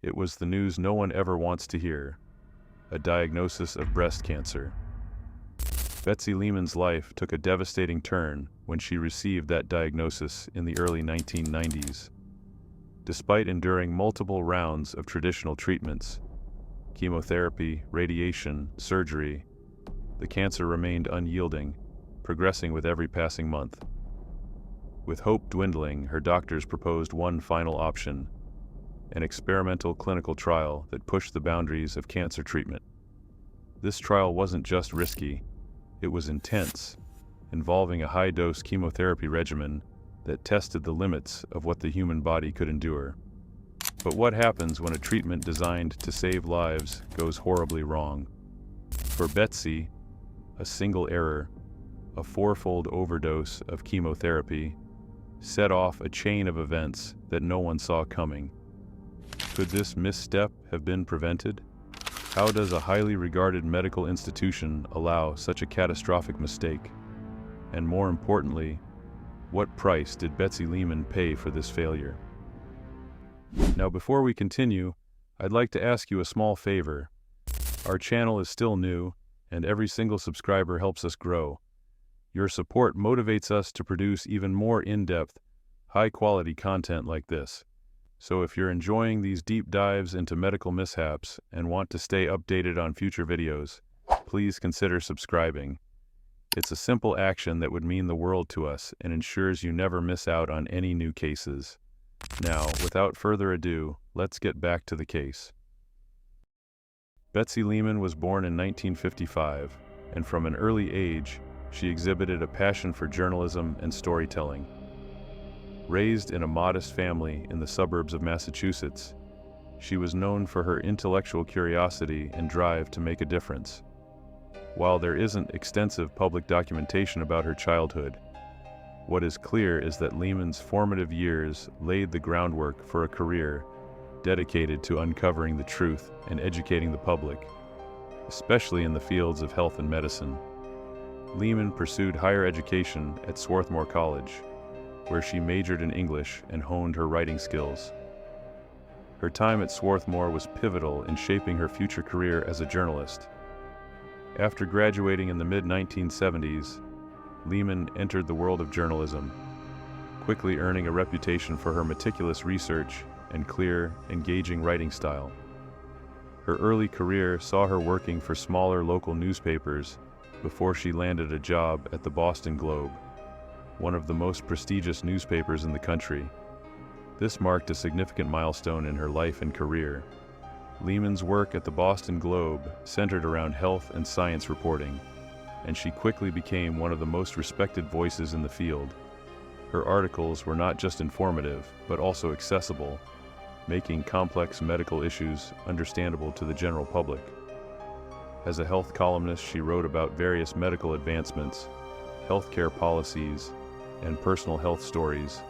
It was the news no one ever wants to hear: a diagnosis of breast cancer. Betsy Lehman's life took a devastating turn when she received that diagnosis in the early 1990s. Despite enduring multiple rounds of traditional treatments, chemotherapy, radiation, surgery, the cancer remained unyielding, progressing with every passing month. With hope dwindling, her doctors proposed one final option: an experimental clinical trial that pushed the boundaries of cancer treatment. This trial wasn't just risky, it was intense, involving a high-dose chemotherapy regimen that tested the limits of what the human body could endure. But what happens when a treatment designed to save lives goes horribly wrong? For Betsy, a single error, a fourfold overdose of chemotherapy, set off a chain of events that no one saw coming. Could this misstep have been prevented? How does a highly regarded medical institution allow such a catastrophic mistake? And more importantly, what price did Betsy Lehman pay for this failure? Now, before we continue, I'd like to ask you a small favor. Our channel is still new, and every single subscriber helps us grow. Your support motivates us to produce even more in-depth, high-quality content like this. So if you're enjoying these deep dives into medical mishaps and want to stay updated on future videos, please consider subscribing. It's a simple action that would mean the world to us and ensures you never miss out on any new cases. Now, without further ado, let's get back to the case. Betsy Lehman was born in 1955, and from an early age, she exhibited a passion for journalism and storytelling. Raised in a modest family in the suburbs of Massachusetts, she was known for her intellectual curiosity and drive to make a difference. While there isn't extensive public documentation about her childhood, what is clear is that Lehman's formative years laid the groundwork for a career dedicated to uncovering the truth and educating the public, especially in the fields of health and medicine. Lehman pursued higher education at Swarthmore College, where she majored in English and honed her writing skills. Her time at Swarthmore was pivotal in shaping her future career as a journalist. After graduating in the mid-1970s, Lehman entered the world of journalism, quickly earning a reputation for her meticulous research and clear, engaging writing style. Her early career saw her working for smaller local newspapers before she landed a job at the Boston Globe, one of the most prestigious newspapers in the country. This marked a significant milestone in her life and career. Lehman's work at the Boston Globe centered around health and science reporting, and she quickly became one of the most respected voices in the field. Her articles were not just informative, but also accessible, making complex medical issues understandable to the general public. As a health columnist, she wrote about various medical advancements, healthcare policies, and personal health stories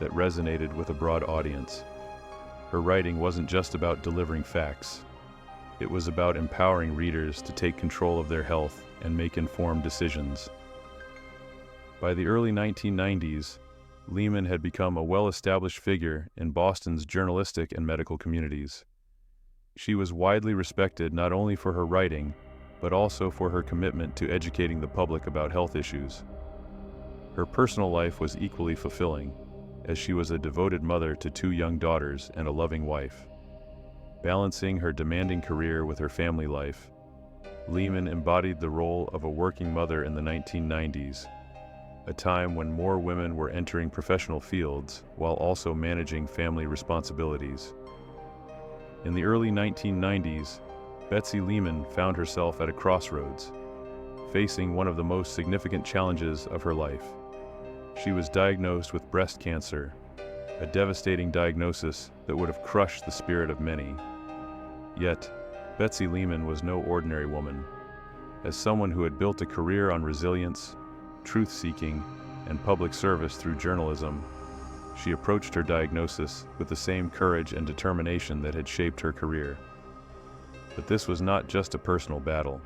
that resonated with a broad audience. Her writing wasn't just about delivering facts. It was about empowering readers to take control of their health and make informed decisions. By the early 1990s, Lehman had become a well-established figure in Boston's journalistic and medical communities. She was widely respected not only for her writing, but also for her commitment to educating the public about health issues. Her personal life was equally fulfilling, as she was a devoted mother to 2 young daughters and a loving wife. Balancing her demanding career with her family life, Lehman embodied the role of a working mother in the 1990s, a time when more women were entering professional fields while also managing family responsibilities. In the early 1990s, Betsy Lehman found herself at a crossroads, facing one of the most significant challenges of her life. She was diagnosed with breast cancer, a devastating diagnosis that would have crushed the spirit of many. Yet, Betsy Lehman was no ordinary woman. As someone who had built a career on resilience, truth-seeking, and public service through journalism, she approached her diagnosis with the same courage and determination that had shaped her career. But this was not just a personal battle.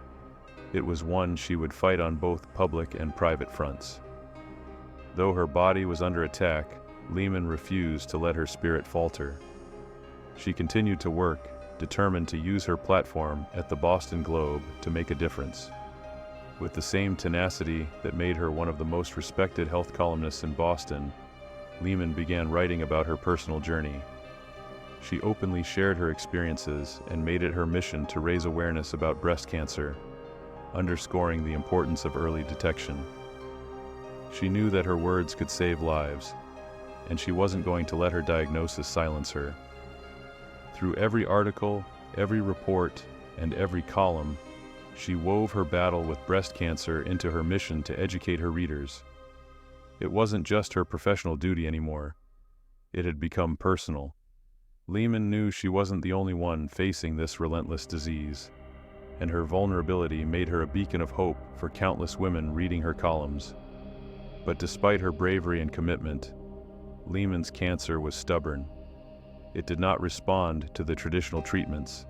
It was one she would fight on both public and private fronts. Though her body was under attack, Lehman refused to let her spirit falter. She continued to work, determined to use her platform at the Boston Globe to make a difference. With the same tenacity that made her one of the most respected health columnists in Boston, Lehman began writing about her personal journey. She openly shared her experiences and made it her mission to raise awareness about breast cancer, underscoring the importance of early detection. She knew that her words could save lives, and she wasn't going to let her diagnosis silence her. Through every article, every report, and every column, she wove her battle with breast cancer into her mission to educate her readers. It wasn't just her professional duty anymore. It had become personal. Lehman knew she wasn't the only one facing this relentless disease, and her vulnerability made her a beacon of hope for countless women reading her columns. But despite her bravery and commitment, Lehman's cancer was stubborn. It did not respond to the traditional treatments: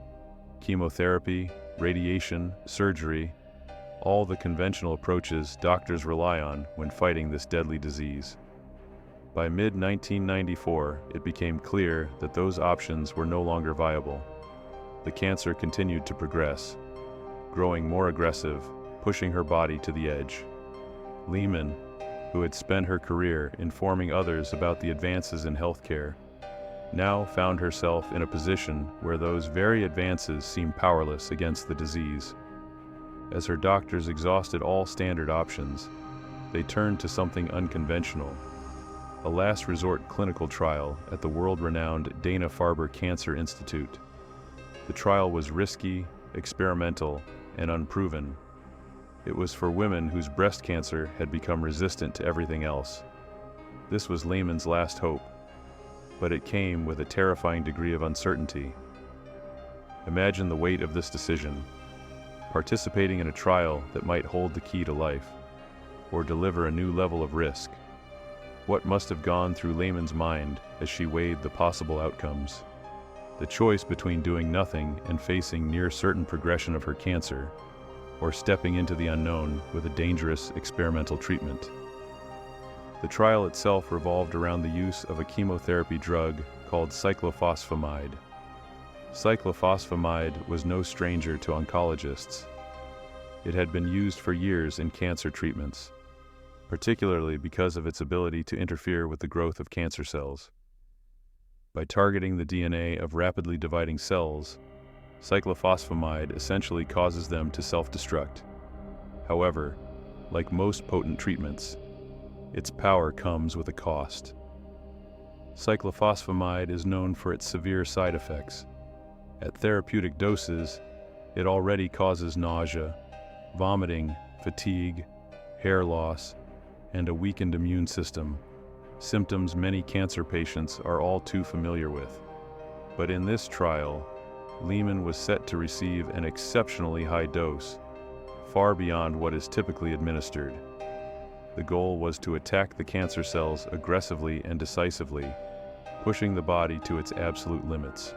chemotherapy, radiation, surgery, all the conventional approaches doctors rely on when fighting this deadly disease. By mid-1994, it became clear that those options were no longer viable. The cancer continued to progress, growing more aggressive, pushing her body to the edge. Lehman, who had spent her career informing others about the advances in healthcare, now found herself in a position where those very advances seemed powerless against the disease. As her doctors exhausted all standard options, they turned to something unconventional: a last resort clinical trial at the world-renowned Dana-Farber Cancer Institute. The trial was risky, experimental, and unproven. It was for women whose breast cancer had become resistant to everything else. This was Lehman's last hope, but it came with a terrifying degree of uncertainty. Imagine the weight of this decision: participating in a trial that might hold the key to life, or deliver a new level of risk. What must have gone through Lehman's mind as she weighed the possible outcomes? The choice between doing nothing and facing near-certain progression of her cancer, or stepping into the unknown with a dangerous experimental treatment. The trial itself revolved around the use of a chemotherapy drug called cyclophosphamide. Cyclophosphamide was no stranger to oncologists. It had been used for years in cancer treatments, particularly because of its ability to interfere with the growth of cancer cells. By targeting the DNA of rapidly dividing cells, cyclophosphamide essentially causes them to self-destruct. However, like most potent treatments, its power comes with a cost. Cyclophosphamide is known for its severe side effects. At therapeutic doses, it already causes nausea, vomiting, fatigue, hair loss, and a weakened immune system, symptoms many cancer patients are all too familiar with. But in this trial, Lehman was set to receive an exceptionally high dose, far beyond what is typically administered. The goal was to attack the cancer cells aggressively and decisively, pushing the body to its absolute limits.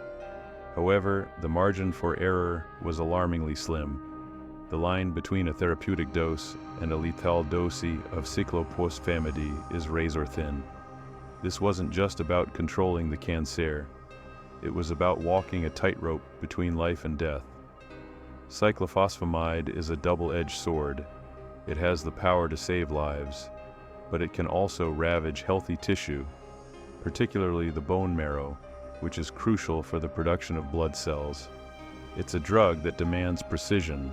However, the margin for error was alarmingly slim. The line between a therapeutic dose and a lethal dose of cyclophosphamide is razor thin. This wasn't just about controlling the cancer. It was about walking a tightrope between life and death. Cyclophosphamide is a double-edged sword. It has the power to save lives, but it can also ravage healthy tissue, particularly the bone marrow, which is crucial for the production of blood cells. It's a drug that demands precision,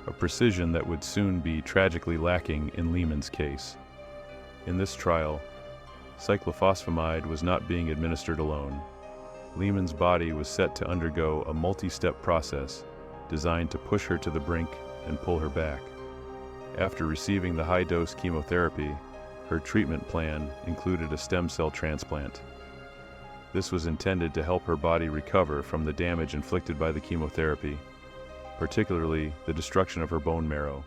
a precision that would soon be tragically lacking in Lehman's case. In this trial, cyclophosphamide was not being administered alone. Lehman's body was set to undergo a multi-step process designed to push her to the brink and pull her back. After receiving the high-dose chemotherapy, her treatment plan included a stem cell transplant. This was intended to help her body recover from the damage inflicted by the chemotherapy, particularly the destruction of her bone marrow.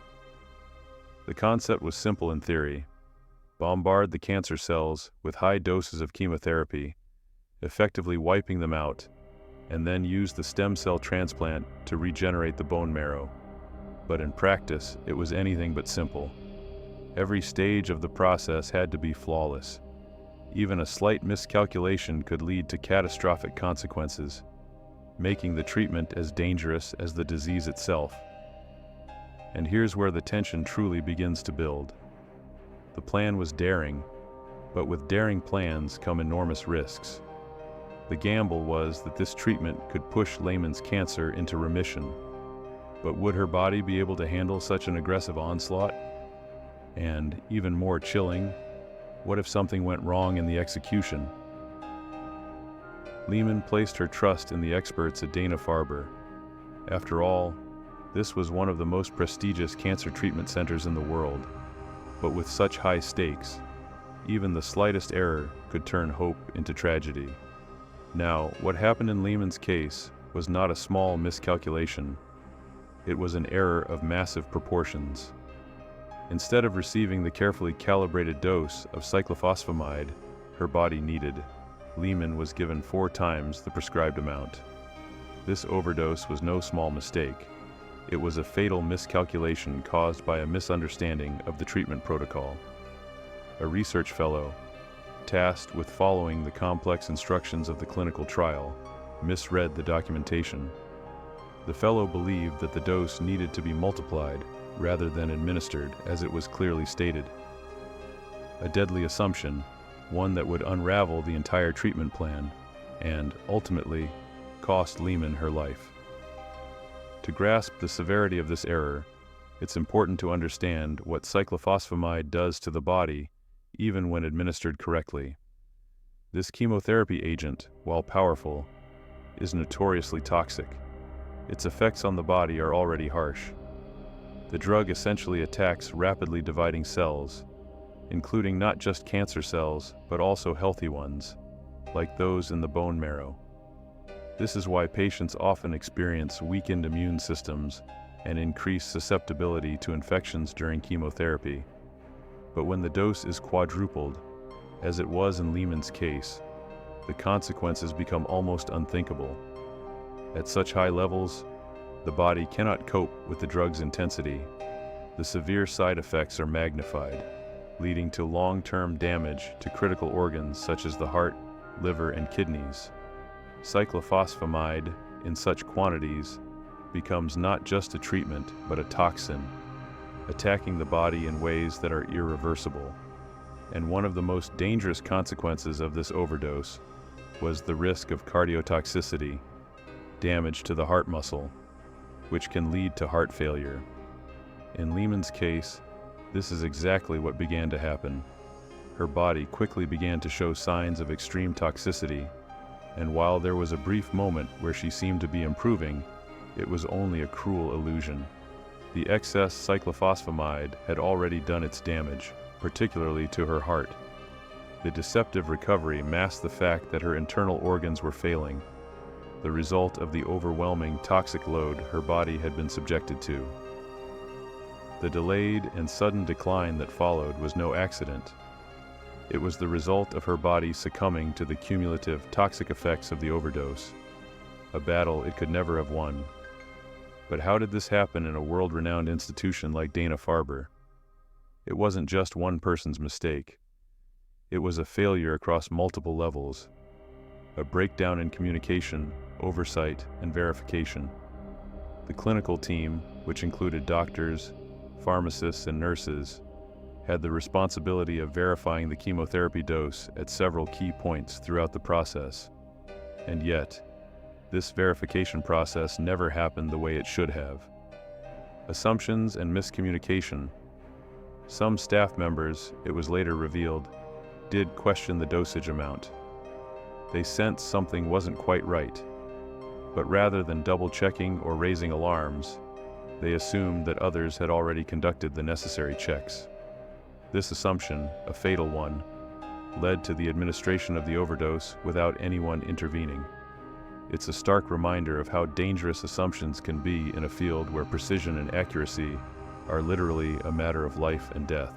The concept was simple in theory: bombard the cancer cells with high doses of chemotherapy, effectively wiping them out, and then use the stem cell transplant to regenerate the bone marrow. But in practice, it was anything but simple. Every stage of the process had to be flawless. Even a slight miscalculation could lead to catastrophic consequences, making the treatment as dangerous as the disease itself. And here's where the tension truly begins to build. The plan was daring, but with daring plans come enormous risks. The gamble was that this treatment could push Lehman's cancer into remission. But would her body be able to handle such an aggressive onslaught? And, even more chilling, what if something went wrong in the execution? Lehman placed her trust in the experts at Dana-Farber. After all, this was one of the most prestigious cancer treatment centers in the world. But with such high stakes, even the slightest error could turn hope into tragedy. Now, what happened in Lehman's case was not a small miscalculation. It was an error of massive proportions. Instead of receiving the carefully calibrated dose of cyclophosphamide her body needed, Lehman was given 4 times the prescribed amount. This overdose was no small mistake. It was a fatal miscalculation caused by a misunderstanding of the treatment protocol. A research fellow, tasked with following the complex instructions of the clinical trial, misread the documentation. The fellow believed that the dose needed to be multiplied rather than administered, as it was clearly stated. A deadly assumption, one that would unravel the entire treatment plan and, ultimately, cost Lehman her life. To grasp the severity of this error, it's important to understand what cyclophosphamide does to the body, even when administered correctly. This chemotherapy agent, while powerful, is notoriously toxic. Its effects on the body are already harsh. The drug essentially attacks rapidly dividing cells, including not just cancer cells, but also healthy ones, like those in the bone marrow. This is why patients often experience weakened immune systems and increased susceptibility to infections during chemotherapy. But when the dose is quadrupled, as it was in Lehman's case, the consequences become almost unthinkable. At such high levels, the body cannot cope with the drug's intensity. The severe side effects are magnified, leading to long-term damage to critical organs such as the heart, liver, and kidneys. Cyclophosphamide, in such quantities, becomes not just a treatment, but a toxin, attacking the body in ways that are irreversible. And one of the most dangerous consequences of this overdose was the risk of cardiotoxicity, damage to the heart muscle, which can lead to heart failure. In Lehman's case, this is exactly what began to happen. Her body quickly began to show signs of extreme toxicity, and while there was a brief moment where she seemed to be improving, it was only a cruel illusion. The excess cyclophosphamide had already done its damage, particularly to her heart. The deceptive recovery masked the fact that her internal organs were failing, the result of the overwhelming toxic load her body had been subjected to. The delayed and sudden decline that followed was no accident. It was the result of her body succumbing to the cumulative toxic effects of the overdose, a battle it could never have won. But how did this happen in a world-renowned institution like Dana-Farber? It wasn't just one person's mistake. It was a failure across multiple levels, a breakdown in communication, oversight, and verification. The clinical team, which included doctors, pharmacists, and nurses, had the responsibility of verifying the chemotherapy dose at several key points throughout the process. And yet, this verification process never happened the way it should have. Assumptions and miscommunication. Some staff members, it was later revealed, did question the dosage amount. They sensed something wasn't quite right, but rather than double-checking or raising alarms, they assumed that others had already conducted the necessary checks. This assumption, a fatal one, led to the administration of the overdose without anyone intervening. It's a stark reminder of how dangerous assumptions can be in a field where precision and accuracy are literally a matter of life and death.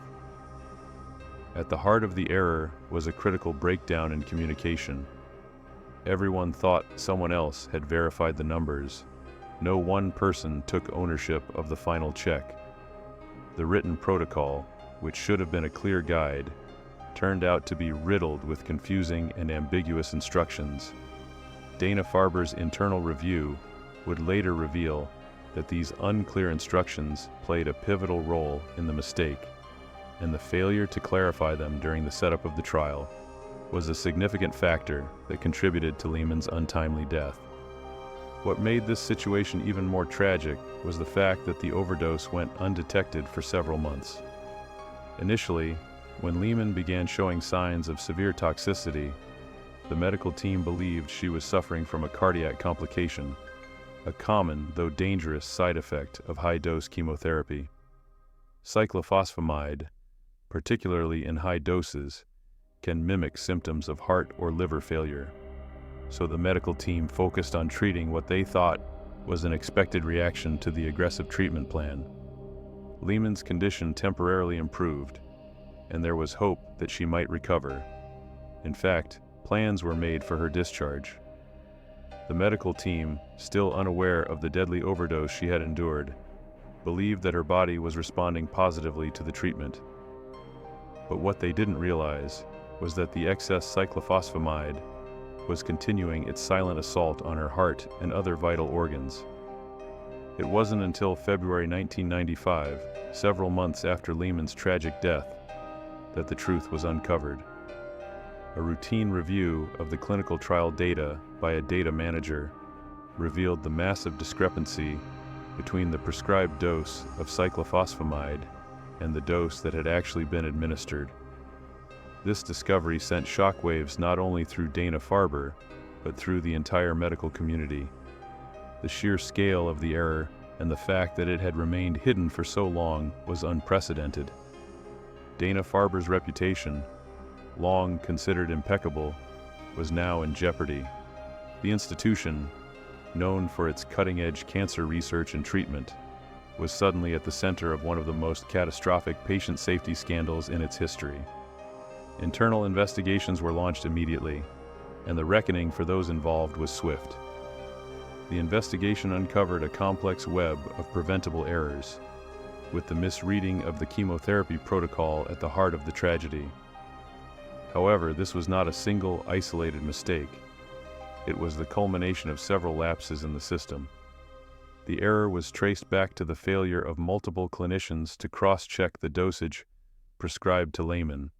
At the heart of the error was a critical breakdown in communication. Everyone thought someone else had verified the numbers. No one person took ownership of the final check. The written protocol, which should have been a clear guide, turned out to be riddled with confusing and ambiguous instructions. Dana-Farber's internal review would later reveal that these unclear instructions played a pivotal role in the mistake, and the failure to clarify them during the setup of the trial was a significant factor that contributed to Lehman's untimely death. What made this situation even more tragic was the fact that the overdose went undetected for several months. Initially, when Lehman began showing signs of severe toxicity, the medical team believed she was suffering from a cardiac complication, a common, though dangerous, side effect of high-dose chemotherapy. Cyclophosphamide, particularly in high doses, can mimic symptoms of heart or liver failure, so the medical team focused on treating what they thought was an expected reaction to the aggressive treatment plan. Lehman's condition temporarily improved, and there was hope that she might recover. In fact, plans were made for her discharge. The medical team, still unaware of the deadly overdose she had endured, believed that her body was responding positively to the treatment. But what they didn't realize was that the excess cyclophosphamide was continuing its silent assault on her heart and other vital organs. It wasn't until February 1995, several months after Lehman's tragic death, that the truth was uncovered. A routine review of the clinical trial data by a data manager revealed the massive discrepancy between the prescribed dose of cyclophosphamide and the dose that had actually been administered. This discovery sent shockwaves not only through Dana-Farber, but through the entire medical community. The sheer scale of the error and the fact that it had remained hidden for so long was unprecedented. Dana-Farber's reputation, long considered impeccable, was now in jeopardy. The institution, known for its cutting-edge cancer research and treatment, was suddenly at the center of one of the most catastrophic patient safety scandals in its history. Internal investigations were launched immediately, and the reckoning for those involved was swift. The investigation uncovered a complex web of preventable errors, with the misreading of the chemotherapy protocol at the heart of the tragedy. However, this was not a single, isolated mistake. It was the culmination of several lapses in the system. The error was traced back to the failure of multiple clinicians to cross-check the dosage prescribed to Lehman.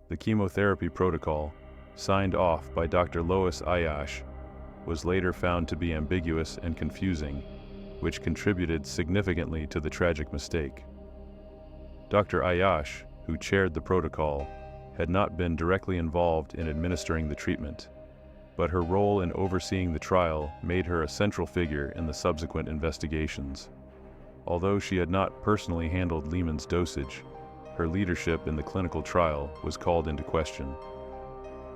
The chemotherapy protocol, signed off by Dr. Lois Ayash, was later found to be ambiguous and confusing, which contributed significantly to the tragic mistake. Dr. Ayash, who chaired the protocol, had not been directly involved in administering the treatment, but her role in overseeing the trial made her a central figure in the subsequent investigations. Although she had not personally handled Lehman's dosage, her leadership in the clinical trial was called into question.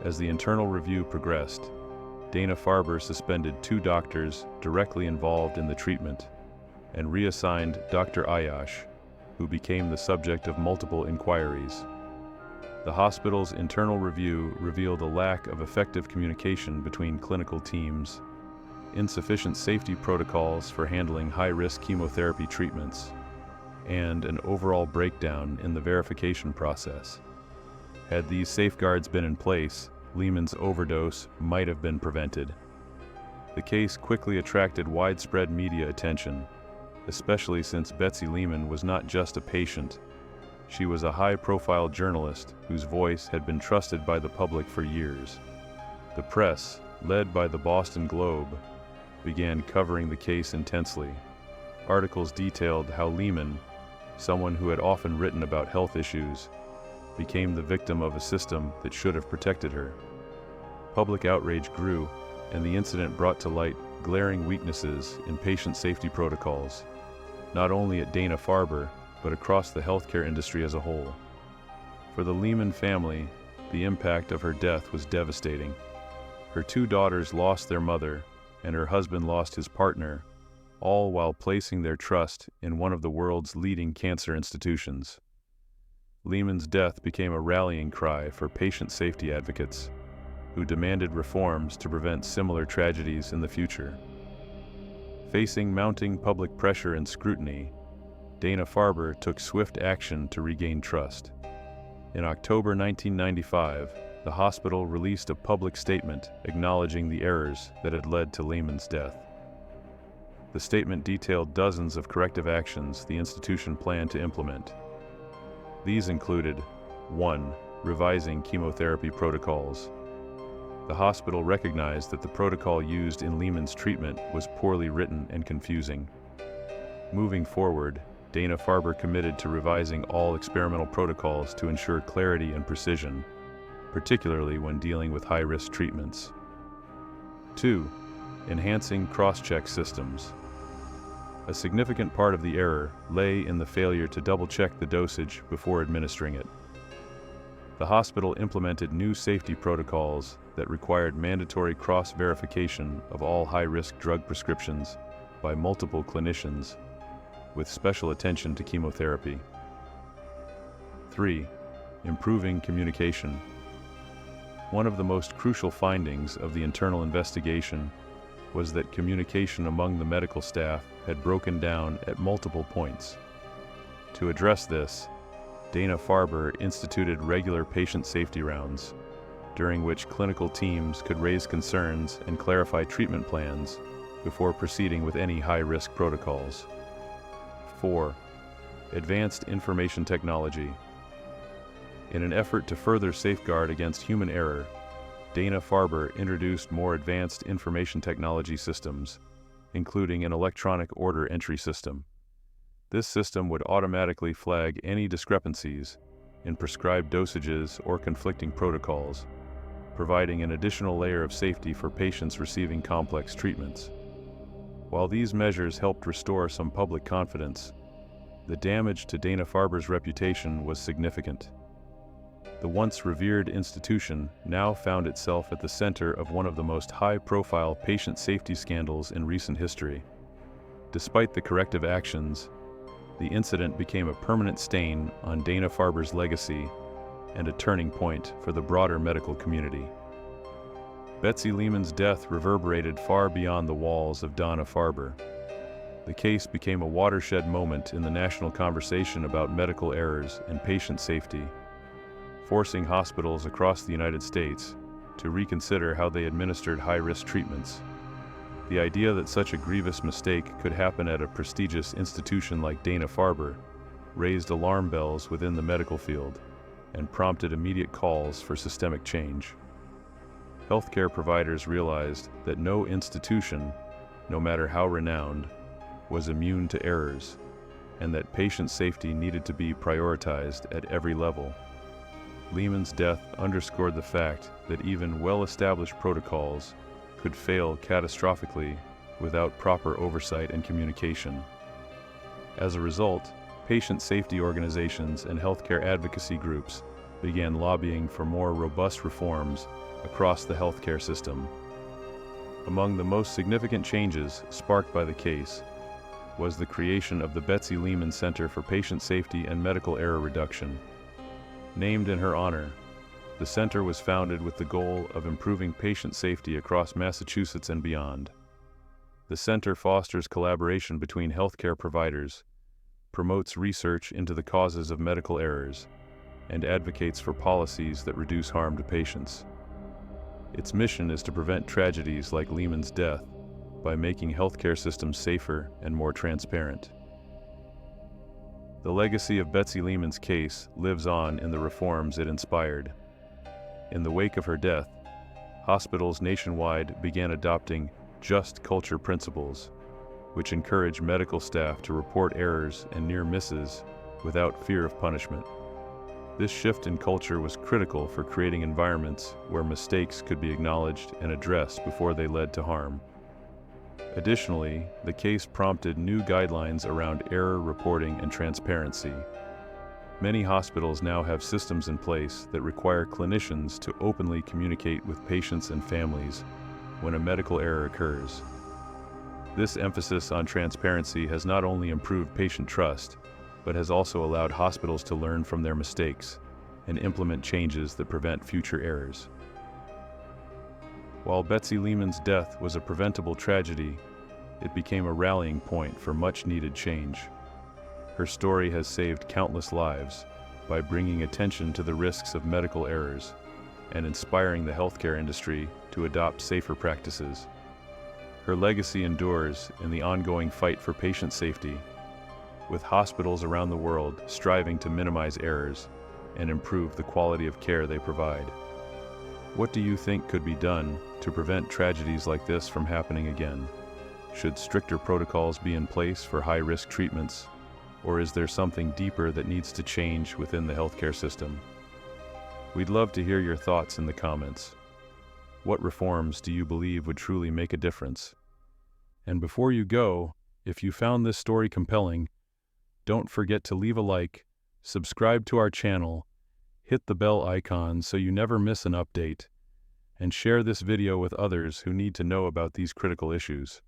As the internal review progressed, Dana-Farber suspended 2 doctors directly involved in the treatment and reassigned Dr. Ayash, who became the subject of multiple inquiries. The hospital's internal review revealed a lack of effective communication between clinical teams, insufficient safety protocols for handling high-risk chemotherapy treatments, and an overall breakdown in the verification process. Had these safeguards been in place, Lehman's overdose might have been prevented. The case quickly attracted widespread media attention, especially since Betsy Lehman was not just a patient. She was a high-profile journalist whose voice had been trusted by the public for years. The press, led by the Boston Globe, began covering the case intensely. Articles detailed how Lehman, someone who had often written about health issues, became the victim of a system that should have protected her. Public outrage grew, and the incident brought to light glaring weaknesses in patient safety protocols, not only at Dana-Farber, but across the healthcare industry as a whole. For the Lehman family, the impact of her death was devastating. Her 2 daughters lost their mother, and her husband lost his partner, all while placing their trust in one of the world's leading cancer institutions. Lehman's death became a rallying cry for patient safety advocates, who demanded reforms to prevent similar tragedies in the future. Facing mounting public pressure and scrutiny, Dana-Farber took swift action to regain trust. In October 1995, the hospital released a public statement acknowledging the errors that had led to Lehman's death. The statement detailed dozens of corrective actions the institution planned to implement. These included 1. Revising chemotherapy protocols. The hospital recognized that the protocol used in Lehman's treatment was poorly written and confusing. Moving forward, Dana-Farber committed to revising all experimental protocols to ensure clarity and precision, particularly when dealing with high-risk treatments. 2. Enhancing cross-check systems. A significant part of the error lay in the failure to double-check the dosage before administering it. The hospital implemented new safety protocols that required mandatory cross-verification of all high-risk drug prescriptions by multiple clinicians, with special attention to chemotherapy. 3. Improving communication. One of the most crucial findings of the internal investigation was that communication among the medical staff had broken down at multiple points. To address this, Dana-Farber instituted regular patient safety rounds, during which clinical teams could raise concerns and clarify treatment plans before proceeding with any high-risk protocols. 4. Advanced information technology. In an effort to further safeguard against human error, Dana-Farber introduced more advanced information technology systems, including an electronic order entry system. This system would automatically flag any discrepancies in prescribed dosages or conflicting protocols, providing an additional layer of safety for patients receiving complex treatments. While these measures helped restore some public confidence, the damage to Dana-Farber's reputation was significant. The once revered institution now found itself at the center of one of the most high-profile patient safety scandals in recent history. Despite the corrective actions, the incident became a permanent stain on Dana-Farber's legacy and a turning point for the broader medical community. Betsy Lehman's death reverberated far beyond the walls of Dana-Farber. The case became a watershed moment in the national conversation about medical errors and patient safety, forcing hospitals across the United States to reconsider how they administered high-risk treatments. The idea that such a grievous mistake could happen at a prestigious institution like Dana-Farber raised alarm bells within the medical field and prompted immediate calls for systemic change. Healthcare providers realized that no institution, no matter how renowned, was immune to errors, and that patient safety needed to be prioritized at every level. Lehman's death underscored the fact that even well-established protocols could fail catastrophically without proper oversight and communication. As a result, patient safety organizations and healthcare advocacy groups began lobbying for more robust reforms across the healthcare system. Among the most significant changes sparked by the case was the creation of the Betsy Lehman Center for Patient Safety and Medical Error Reduction. Named in her honor, the center was founded with the goal of improving patient safety across Massachusetts and beyond. The center fosters collaboration between healthcare providers, promotes research into the causes of medical errors, and advocates for policies that reduce harm to patients. Its mission is to prevent tragedies like Lehman's death by making healthcare systems safer and more transparent. The legacy of Betsy Lehman's case lives on in the reforms it inspired. In the wake of her death, hospitals nationwide began adopting just culture principles, which encourage medical staff to report errors and near misses without fear of punishment. This shift in culture was critical for creating environments where mistakes could be acknowledged and addressed before they led to harm. Additionally, the case prompted new guidelines around error reporting and transparency. Many hospitals now have systems in place that require clinicians to openly communicate with patients and families when a medical error occurs. This emphasis on transparency has not only improved patient trust, but has also allowed hospitals to learn from their mistakes and implement changes that prevent future errors. While Betsy Lehman's death was a preventable tragedy, it became a rallying point for much-needed change. Her story has saved countless lives, by bringing attention to the risks of medical errors and inspiring the healthcare industry to adopt safer practices. Her legacy endures in the ongoing fight for patient safety, with hospitals around the world striving to minimize errors and improve the quality of care they provide. What do you think could be done to prevent tragedies like this from happening again? Should stricter protocols be in place for high-risk treatments, or is there something deeper that needs to change within the healthcare system? We'd love to hear your thoughts in the comments. What reforms do you believe would truly make a difference? And before you go, if you found this story compelling, don't forget to leave a like, subscribe to our channel, hit the bell icon so you never miss an update, and share this video with others who need to know about these critical issues.